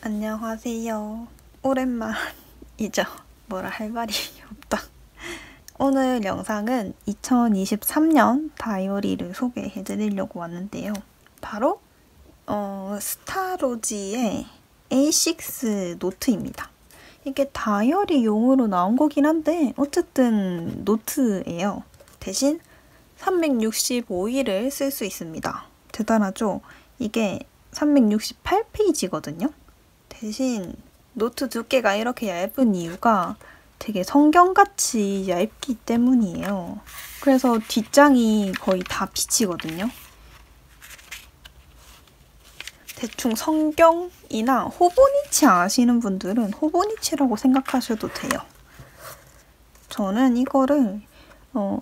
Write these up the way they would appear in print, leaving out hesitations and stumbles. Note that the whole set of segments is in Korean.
안녕하세요. 오랜만이죠. 뭐라 할 말이 없다. 오늘 영상은 2023년 다이어리를 소개해 드리려고 왔는데요. 바로 스타로지의 A6 노트입니다. 이게 다이어리용으로 나온 거긴 한데 어쨌든 노트예요. 대신 365일을 쓸 수 있습니다. 대단하죠? 이게 368페이지거든요. 대신 노트 두께가 이렇게 얇은 이유가 되게 성경같이 얇기 때문이에요. 그래서 뒷장이 거의 다 비치거든요. 대충 성경이나 호보니치 아시는 분들은 호보니치라고 생각하셔도 돼요. 저는 이거를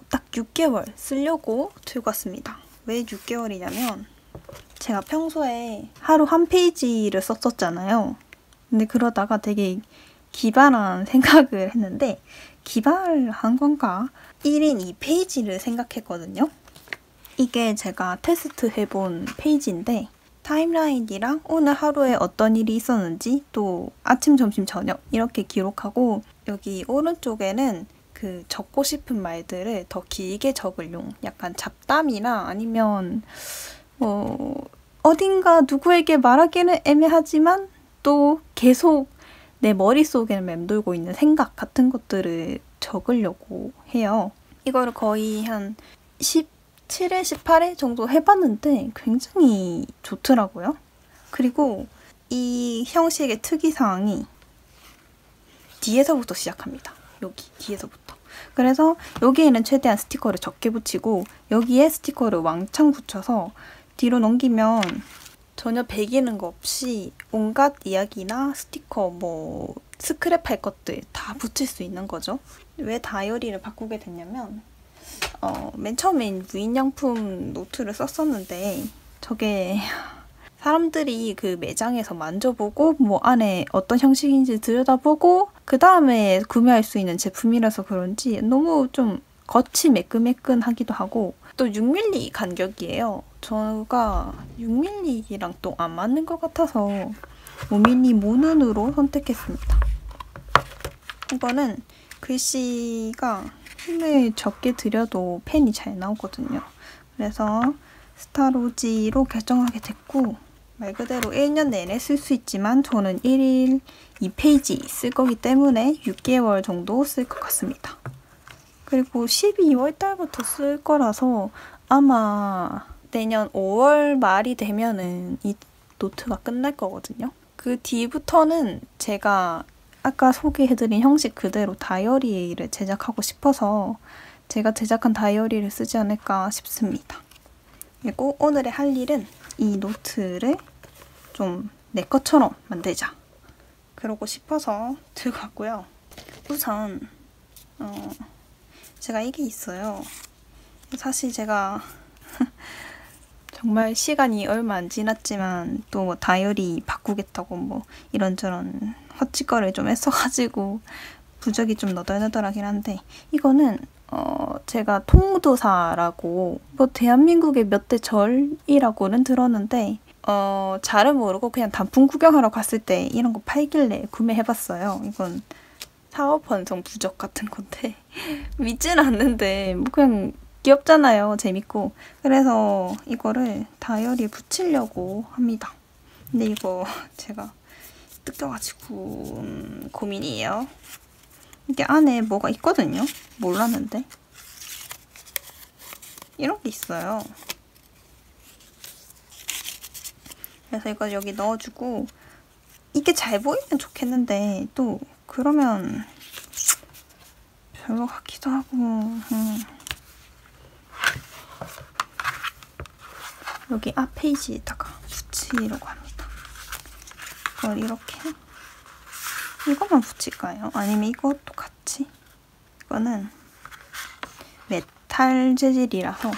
딱 6개월 쓰려고 들고 왔습니다. 왜 6개월이냐면 제가 평소에 하루 한 페이지를 썼었잖아요. 근데 그러다가 되게 기발한 생각을 했는데 기발한 건가? 1인 2페이지를 생각했거든요. 이게 제가 테스트 해본 페이지인데 타임라인이랑 오늘 하루에 어떤 일이 있었는지 또 아침, 점심, 저녁 이렇게 기록하고 여기 오른쪽에는 그 적고 싶은 말들을 더 길게 적을 용 약간 잡담이나 아니면 어딘가 누구에게 말하기는 애매하지만 또 계속 내 머릿속에 맴돌고 있는 생각 같은 것들을 적으려고 해요. 이거를 거의 한 17회, 18회 정도 해봤는데 굉장히 좋더라고요. 그리고 이 형식의 특이사항이 뒤에서부터 시작합니다. 여기 뒤에서부터. 그래서 여기에는 최대한 스티커를 적게 붙이고 여기에 스티커를 왕창 붙여서 뒤로 넘기면 전혀 배기는 거 없이 온갖 이야기나 스티커, 스크랩할 것들 다 붙일 수 있는 거죠. 왜 다이어리를 바꾸게 됐냐면 맨 처음엔 무인양품 노트를 썼었는데 저게 사람들이 그 매장에서 만져보고 안에 어떤 형식인지 들여다보고 그 다음에 구매할 수 있는 제품이라서 그런지 너무 좀 겉이 매끈매끈하기도 하고 또 6mm 간격이에요. 제가 6mm랑 또 안 맞는 것 같아서 5mm 모눈으로 선택했습니다. 이거는 글씨가 힘을 적게 들여도 펜이 잘 나오거든요. 그래서 스타로지로 결정하게 됐고 말 그대로 1년 내내 쓸 수 있지만 저는 1일 2페이지 쓸 거기 때문에 6개월 정도 쓸 것 같습니다. 그리고 12월 달부터 쓸 거라서 아마 내년 5월 말이 되면은 이 노트가 끝날 거거든요. 그 뒤부터는 제가 아까 소개해드린 형식 그대로 다이어리를 제작하고 싶어서 제가 제작한 다이어리를 쓰지 않을까 싶습니다. 그리고 오늘의 할 일은 이 노트를 좀 내 것처럼 만들자. 그러고 싶어서 들고 왔고요. 우선 제가 이게 있어요. 사실 제가 정말 시간이 얼마 안 지났지만 또 다이어리 바꾸겠다고 이런저런 헛짓거리를 좀 했어가지고 부적이 좀 너덜너덜하긴 한데 이거는 제가 통도사라고 대한민국의 몇 대 절이라고는 들었는데 잘은 모르고 그냥 단품 구경하러 갔을 때 이런 거 팔길래 구매해봤어요. 이건 사업 완성 부적 같은 건데 믿지는 않는데 그냥 귀엽잖아요. 재밌고. 그래서 이거를 다이어리에 붙이려고 합니다. 근데 이거 제가 뜯겨가지고 고민이에요. 이게 안에 뭐가 있거든요. 몰랐는데. 이런 게 있어요. 그래서 이거 여기 넣어주고 이게 잘 보이면 좋겠는데 또 그러면 별로 같기도 하고 여기 앞 페이지에다가 붙이려고 합니다. 이걸 이렇게 이것만 붙일까요? 아니면 이것도 같이? 이거는 메탈 재질이라서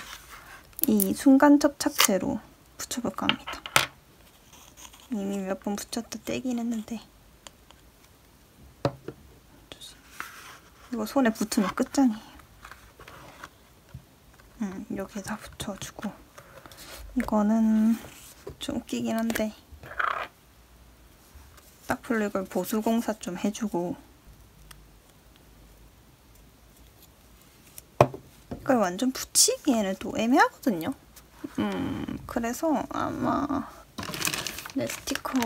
이 순간 접착제로 붙여볼까 합니다. 이미 몇 번 붙였다 떼긴 했는데 이거 손에 붙으면 끝장이에요. 여기에다 붙여주고 이거는 좀 웃기긴 한데 딱 별로 이걸 보수공사 좀 해주고 이걸 완전 붙이기에는 또 애매하거든요. 그래서 아마 내 스티커로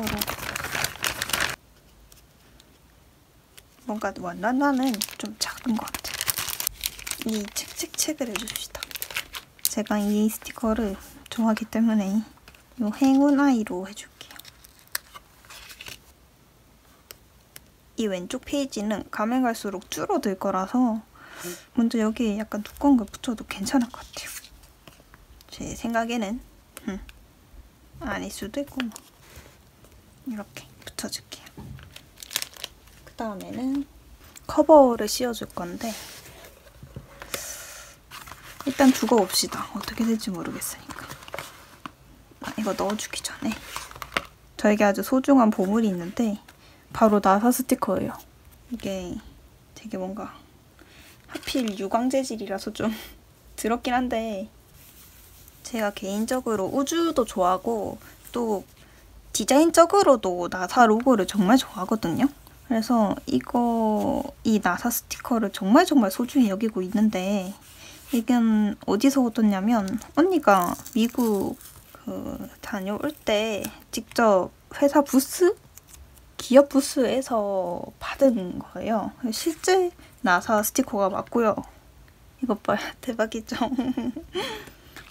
뭔가 원단은 좀 작은 것 같아요. 이 책을 해줍시다. 제가 이 스티커를 좋아하기 때문에 이 행운 아이로 해줄게요. 이 왼쪽 페이지는 가면 갈수록 줄어들 거라서 먼저 여기에 약간 두꺼운 걸 붙여도 괜찮을 것 같아요. 제 생각에는 아닐 수도 있고 뭐. 이렇게 붙여줄게요. 그 다음에는 커버를 씌워줄 건데 일단 두고 봅시다. 어떻게 될지 모르겠으니까. 이거 넣어주기 전에 저에게 아주 소중한 보물이 있는데 바로 나사 스티커예요. 이게 되게 뭔가 하필 유광 재질이라서 좀 더럽긴 한데 제가 개인적으로 우주도 좋아하고 또 디자인적으로도 나사 로고를 정말 좋아하거든요. 그래서 이 나사 스티커를 정말 소중히 여기고 있는데 이건 어디서 얻었냐면 언니가 미국 다녀올 때 직접 회사 부스? 기업 부스에서 받은 거예요. 실제 나사 스티커가 맞고요. 이것 봐요. 대박이죠?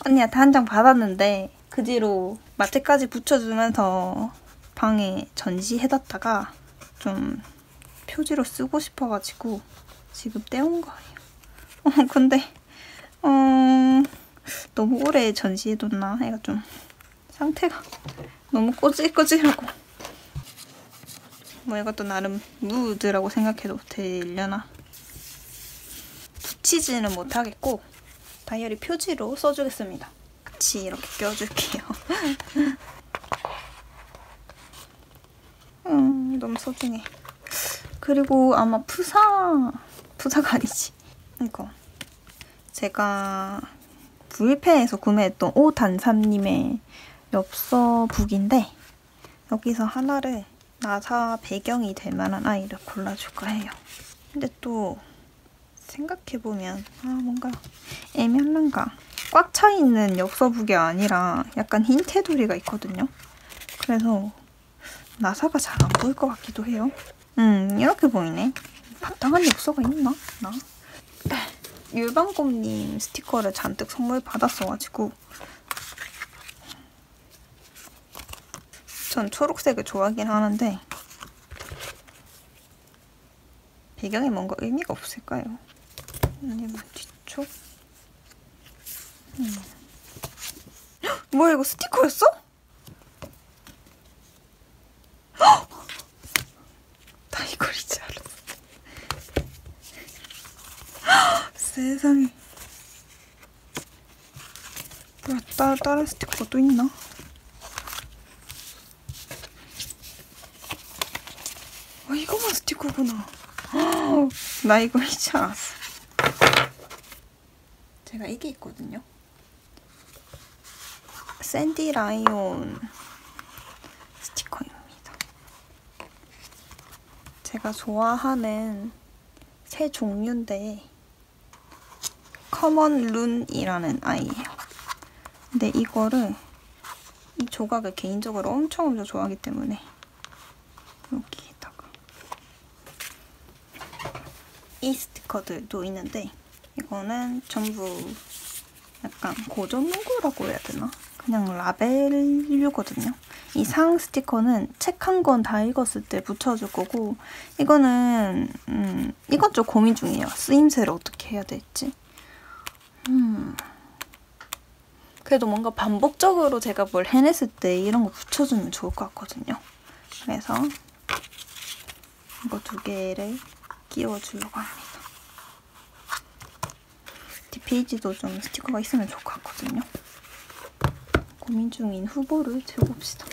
언니한테 한 장 받았는데 그 뒤로 마트까지 붙여주면서 방에 전시해뒀다가 좀 표지로 쓰고 싶어가지고 지금 떼온 거예요. 근데 너무 오래 전시해뒀나? 애가 좀 상태가 너무 꼬질꼬질하고 뭐 이것도 나름 무드라고 생각해도 되려나? 붙이지는 못하겠고 다이어리 표지로 써주겠습니다. 같이 이렇게 껴줄게요. 너무 소중해. 그리고 아마 푸사가 아니지. 이거 제가 구일펜에서 구매했던 오단삼님의 엽서북인데 여기서 하나를 나사 배경이 될 만한 아이를 골라줄까 해요. 근데 또 생각해보면 뭔가 애매한가? 꽉 차있는 엽서북이 아니라 약간 흰 테두리가 있거든요. 그래서 나사가 잘 안 보일 것 같기도 해요. 이렇게 보이네. 바탕한 엽서가 있나? 나? 율방곰님 스티커를 잔뜩 선물 받았어가지고 전 초록색을 좋아하긴 하는데 배경에 뭔가 의미가 없을까요? 아니면 뒤쪽? 뭐야 이거 스티커였어? 나 이걸 이제 알았어. 세상에. 뭐야 다른 스티커가 또 있나? 이거만 스티커구나. 나 이거 이제 알았어. 제가 이게 있거든요. 샌디 라이온 스티커입니다. 제가 좋아하는 새 종류인데 커먼 룬이라는 아이예요. 근데 이 조각을 개인적으로 엄청 좋아하기 때문에 여기에다가 이 스티커들도 있는데 이거는 전부 약간 고전 문구라고 해야 되나? 그냥 라벨류거든요. 이 상 스티커는 책 한 권 다 읽었을 때 붙여줄 거고 이건 좀 고민 중이에요. 쓰임새를 어떻게 해야 될지. 그래도 뭔가 반복적으로 제가 뭘 해냈을 때 이런 거 붙여주면 좋을 것 같거든요. 그래서 이거 2개를 끼워주려고 합니다. 뒷페이지도 좀 스티커가 있으면 좋을 것 같거든요. 고민 중인 후보를 들어봅시다.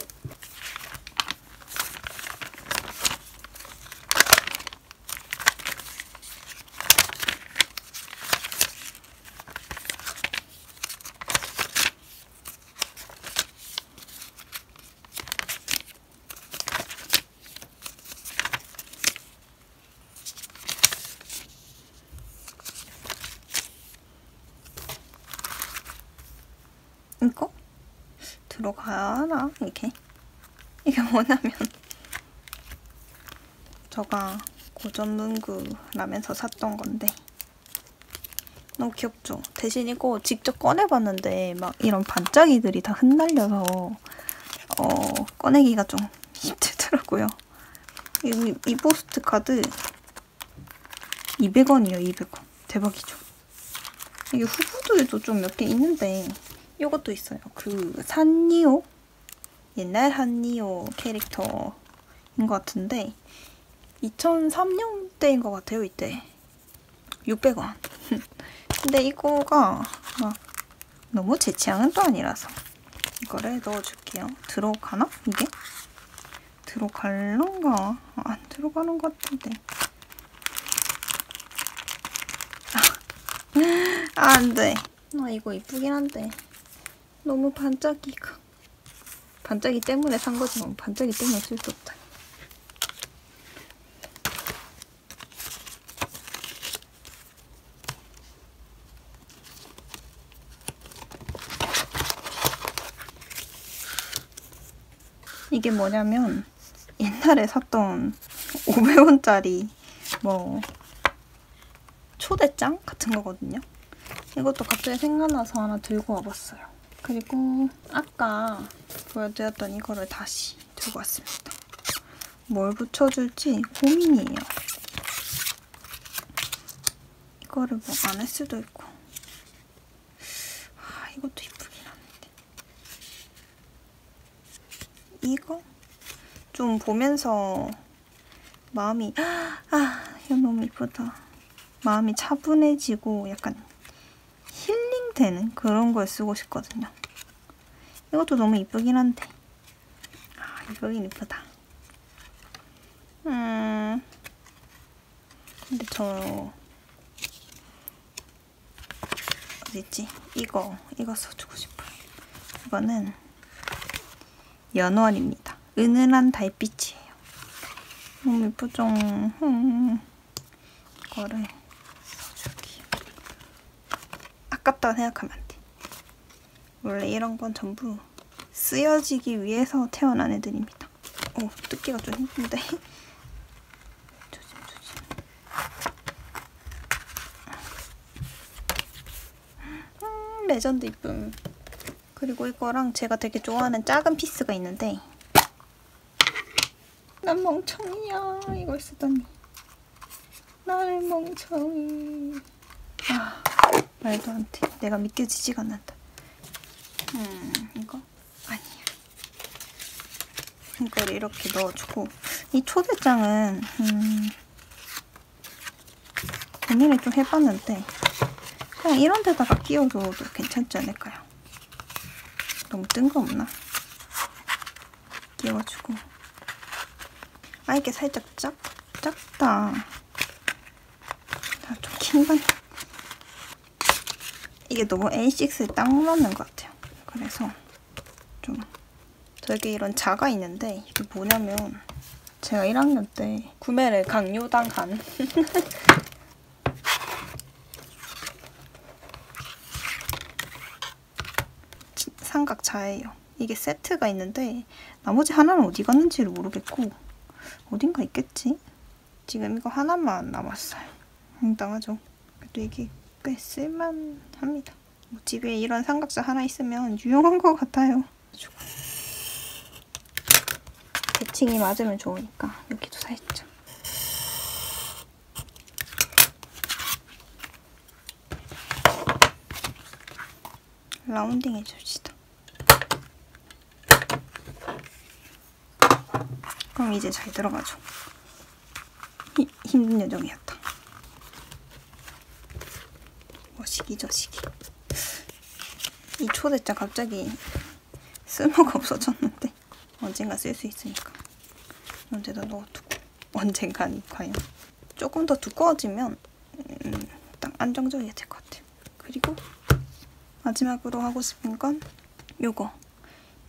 들어가나? 이게 뭐냐면 제가 고전문구라면서 샀던 건데 너무 귀엽죠? 대신 이거 직접 꺼내봤는데 막 이런 반짝이들이 다 흩날려서 꺼내기가 좀 힘들더라고요. 이 포스트 카드 200원이에요. 200원. 대박이죠? 이게 후보들도 좀 몇 개 있는데 이것도 있어요. 그 산리오? 옛날 산리오 캐릭터인 것 같은데 2003년대인 것 같아요. 이때 600원. 근데 이거가 막 너무 제 취향은 또 아니라서 이거를 넣어줄게요. 들어가나? 이게? 들어갈런가? 안 들어가는 것 같은데. 안 돼. 이거 이쁘긴 한데 너무 반짝이 때문에 산 거지만 반짝이 때문에 쓸 수 없다. 이게 뭐냐면 옛날에 샀던 500원짜리 뭐 초대장 같은 거거든요. 이것도 갑자기 생각나서 하나 들고 와봤어요. 그리고 아까 보여드렸던 이거를 다시 들고 왔습니다. 뭘 붙여줄지 고민이에요. 이거를 뭐 안 할 수도 있고. 이것도 이쁘긴 한데. 이거? 좀 보면서 마음이 이거 너무 이쁘다. 마음이 차분해지고 약간 힐링되는 그런 걸 쓰고 싶거든요. 이것도 너무 이쁘긴 한데 이쁘긴 이쁘다. 근데 저 어딨지? 이거 써주고 싶어요. 이거는 연원입니다. 은은한 달빛이에요. 너무 이쁘죠? 이거를 써줄게요. 아깝다고 생각하면 안 돼. 원래 이런 건 전부 쓰여지기 위해서 태어난 애들입니다. 뜯기가 좀 힘든데. 조심. 레전드 이쁨. 그리고 이거랑 제가 되게 좋아하는 작은 피스가 있는데 난 멍청이야. 이걸 쓰다니. 나를 멍청이. 말도 안 돼. 내가 믿겨지지가 않는다. 이거? 아니야. 이걸 이렇게 넣어주고 이 초대장은 고민을 좀 해봤는데 그냥 이런 데다가 끼워줘도 괜찮지 않을까요? 너무 뜬금없나? 끼워주고 이게 살짝 작다. 좀 킹받네. 이게 너무 A6에 딱 맞는 것 같아요. 그래서 좀 되게 이런 자가 있는데 이게 뭐냐면 제가 1학년 때 구매를 강요당한 삼각자예요. 이게 세트가 있는데 나머지 하나는 어디 갔는지를 모르겠고 어딘가 있겠지? 지금 이거 하나만 남았어요. 황당하죠? 그래도 이게 꽤 쓸만합니다. 집에 이런 삼각자 하나 있으면 유용한 것 같아요. 대칭이 맞으면 좋으니까 여기도 살짝. 라운딩 해줍시다. 그럼 이제 잘 들어가죠. 힘든 여정이었다. 시기. 이 초대장 갑자기 쓸모가 없어졌는데 언젠가 쓸 수 있으니까 언제다 넣어두고 언젠간 과연 조금 더 두꺼워지면 딱 안정적이게 될 것 같아요. 그리고 마지막으로 하고 싶은 건 요거.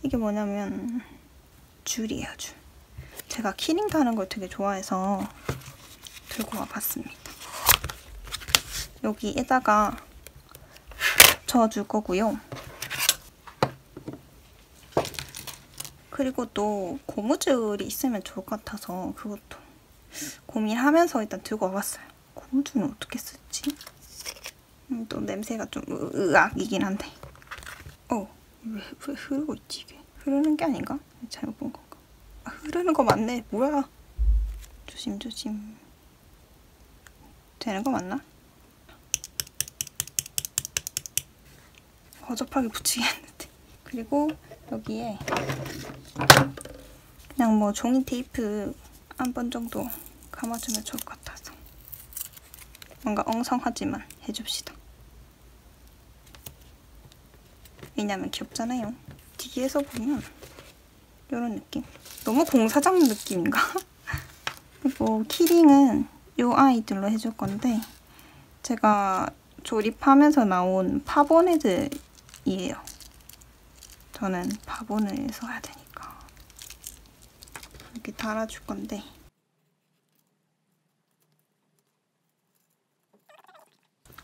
이게 뭐냐면 줄이에요, 줄. 제가 키링 다는 걸 되게 좋아해서 들고 와봤습니다. 여기에다가 붙여줄 거고요. 그리고 또 고무줄이 있으면 좋을 것 같아서 그것도 고민하면서 일단 들고 와봤어요. 고무줄은 어떻게 쓰지? 또 냄새가 좀 으악이긴 한데. 왜 흐르고 있지 이게? 흐르는 게 아닌가? 잘못 본 건가? 아, 흐르는 거 맞네. 뭐야? 조심조심. 되는 거 맞나? 허접하게 붙이겠는데. 그리고 여기에 그냥 뭐 종이 테이프 한 번 정도 감아주면 좋을 것 같아서 뭔가 엉성하지만 해줍시다. 왜냐면 귀엽잖아요. 뒤에서 보면 이런 느낌. 너무 공사장 느낌인가? 그리고 키링은 이 아이들로 해줄 건데 제가 조립하면서 나온 파본 헤드이에요. 저는 파본을 써야 되니까 이렇게 달아줄 건데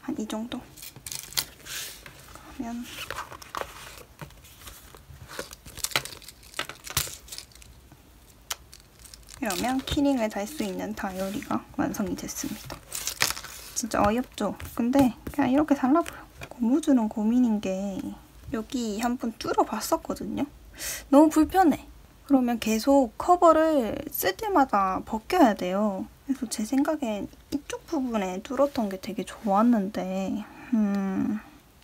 한 이 정도? 그러면 이러면 키링을 달 수 있는 다이어리가 완성이 됐습니다. 진짜 어이없죠? 근데 그냥 이렇게 달라 보여. 고무줄은 고민인 게 여기 한번 뚫어봤었거든요? 너무 불편해. 그러면 계속 커버를 쓸 때마다 벗겨야 돼요. 그래서 제 생각엔 이쪽 부분에 뚫었던 게 되게 좋았는데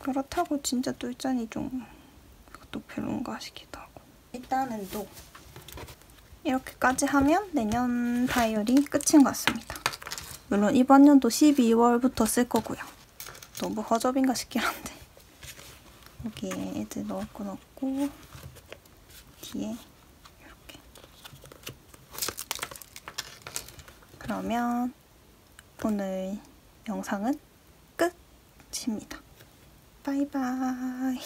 그렇다고 진짜 뚫자니 좀 그것도 별론가 싶기도 하고. 일단은 또 이렇게까지 하면 내년 다이어리 끝인 것 같습니다. 물론 이번 연도 12월부터 쓸 거고요. 너무 허접인가 싶긴 한데 여기에 애들 넣을 거 넣고 뒤에 이렇게. 그러면 오늘 영상은 끝입니다. 바이바이.